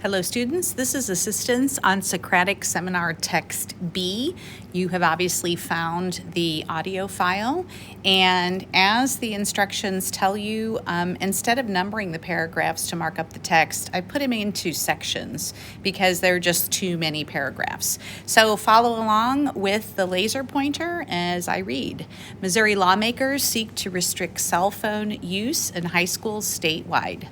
Hello students, this is Assistance on Socratic Seminar Text B. You have obviously found the audio file, and as the instructions tell you, instead of numbering the paragraphs to mark up the text, I put them into sections because there are just too many paragraphs. So follow along with the laser pointer as I read. Missouri lawmakers seek to restrict cell phone use in high schools statewide.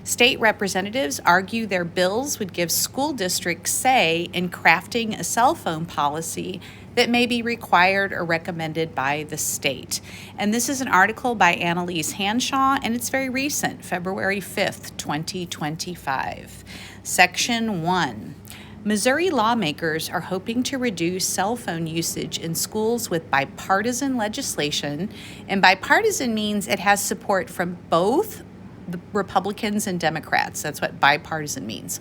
State representatives argue their bills would give school districts say in crafting a cell phone policy that may be required or recommended by the state. And this is an article by Annalise Hanshaw, and it's very recent, February 5th, 2025. Section 1. Missouri lawmakers are hoping to reduce cell phone usage in schools with bipartisan legislation, and bipartisan means it has support from both the Republicans and Democrats. That's what bipartisan means.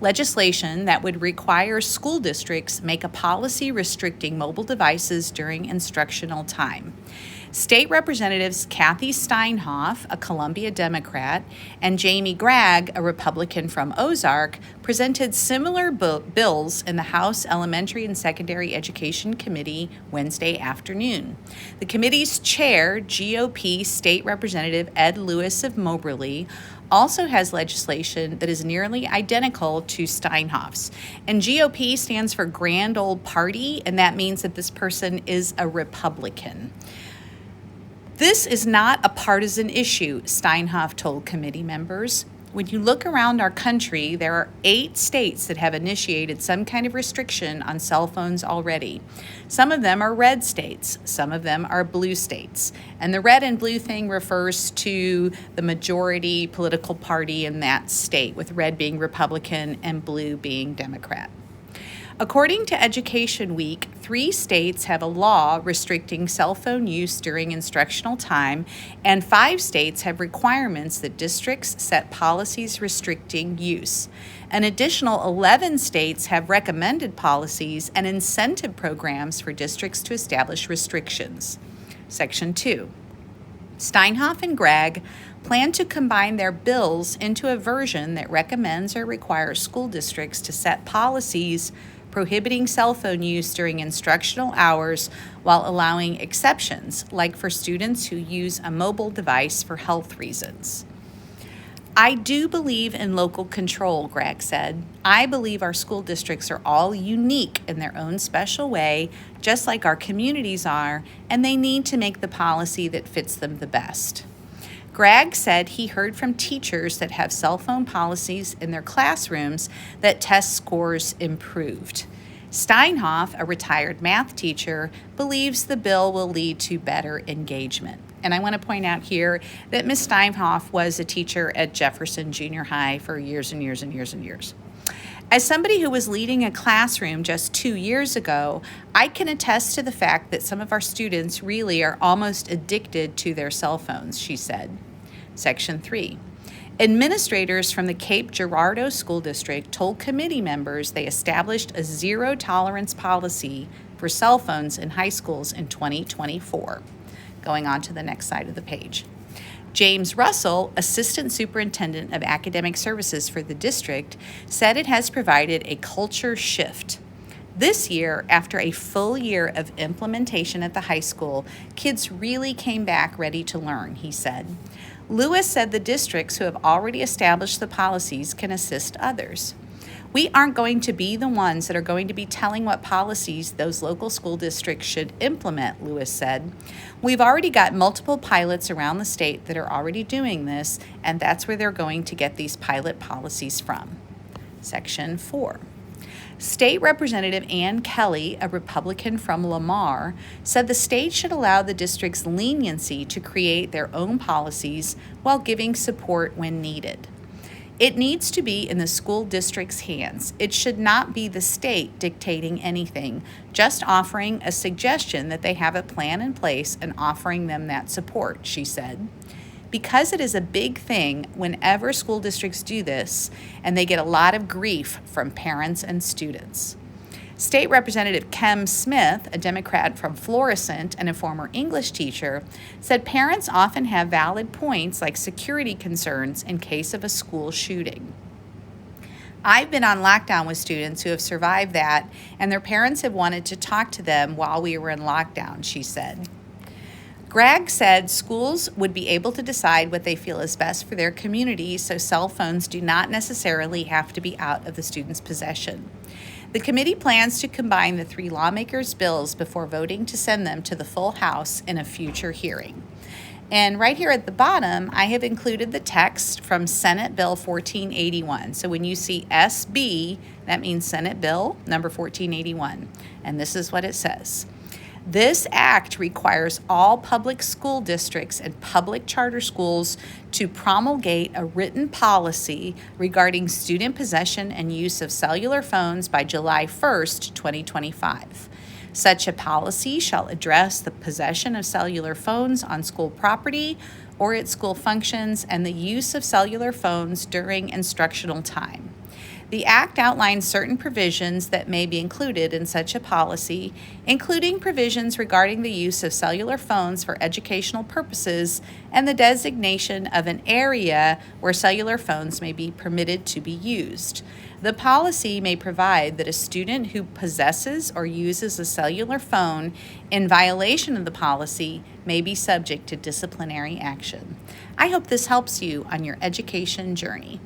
Legislation that would require school districts make a policy restricting mobile devices during instructional time. State Representatives Kathy Steinhoff, a Columbia Democrat, and Jamie Gregg, a Republican from Ozark, presented similar bills in the House Elementary and Secondary Education Committee Wednesday afternoon. The committee's chair, GOP State Representative Ed Lewis of Moberly, also has legislation that is nearly identical to Steinhoff's. And GOP stands for Grand Old Party, and that means that this person is a Republican. This is not a partisan issue, Steinhoff told committee members. When you look around our country, there are 8 states that have initiated some kind of restriction on cell phones already. Some of them are red states, some of them are blue states. And the red and blue thing refers to the majority political party in that state, with red being Republican and blue being Democrat. According to Education Week, 3 states have a law restricting cell phone use during instructional time, and 5 states have requirements that districts set policies restricting use. An additional 11 states have recommended policies and incentive programs for districts to establish restrictions. Section 2. Steinhoff and Gregg plan to combine their bills into a version that recommends or requires school districts to set policies prohibiting cell phone use during instructional hours while allowing exceptions, like for students who use a mobile device for health reasons. I do believe in local control, Gregg said. I believe our school districts are all unique in their own special way, just like our communities are, and they need to make the policy that fits them the best. Gregg said he heard from teachers that have cell phone policies in their classrooms that test scores improved. Steinhoff, a retired math teacher, believes the bill will lead to better engagement. And I want to point out here that Ms. Steinhoff was a teacher at Jefferson Junior High for years and years and years and years. As somebody who was leading a classroom just 2 years ago, I can attest to the fact that some of our students really are almost addicted to their cell phones, she said. Section 3. Administrators from the Cape Girardeau School District told committee members they established a zero-tolerance policy for cell phones in high schools in 2024. Going on to the next side of the page. James Russell, Assistant Superintendent of Academic Services for the district, said it has provided a culture shift. This year, after a full year of implementation at the high school, kids really came back ready to learn, he said. Lewis said the districts who have already established the policies can assist others. We aren't going to be the ones that are going to be telling what policies those local school districts should implement, Lewis said. We've already got multiple pilots around the state that are already doing this, and that's where they're going to get these pilot policies from. Section 4. State Representative Ann Kelly, a Republican from Lamar, said the state should allow the district's leniency to create their own policies while giving support when needed. It needs to be in the school district's hands. It should not be the state dictating anything, just offering a suggestion that they have a plan in place and offering them that support, she said. Because it is a big thing whenever school districts do this, and they get a lot of grief from parents and students. State Representative Kem Smith, a Democrat from Florissant and a former English teacher, said parents often have valid points like security concerns in case of a school shooting. I've been on lockdown with students who have survived that, and their parents have wanted to talk to them while we were in lockdown, she said. Greg said schools would be able to decide what they feel is best for their community, so cell phones do not necessarily have to be out of the students' possession. The committee plans to combine the three lawmakers' bills before voting to send them to the full House in a future hearing. And right here at the bottom, I have included the text from Senate Bill 1481. So when you see SB, that means Senate Bill number 1481. And this is what it says. This act requires all public school districts and public charter schools to promulgate a written policy regarding student possession and use of cellular phones by July 1st, 2025. Such a policy shall address the possession of cellular phones on school property or at school functions and the use of cellular phones during instructional time. The Act outlines certain provisions that may be included in such a policy, including provisions regarding the use of cellular phones for educational purposes and the designation of an area where cellular phones may be permitted to be used. The policy may provide that a student who possesses or uses a cellular phone in violation of the policy may be subject to disciplinary action. I hope this helps you on your education journey.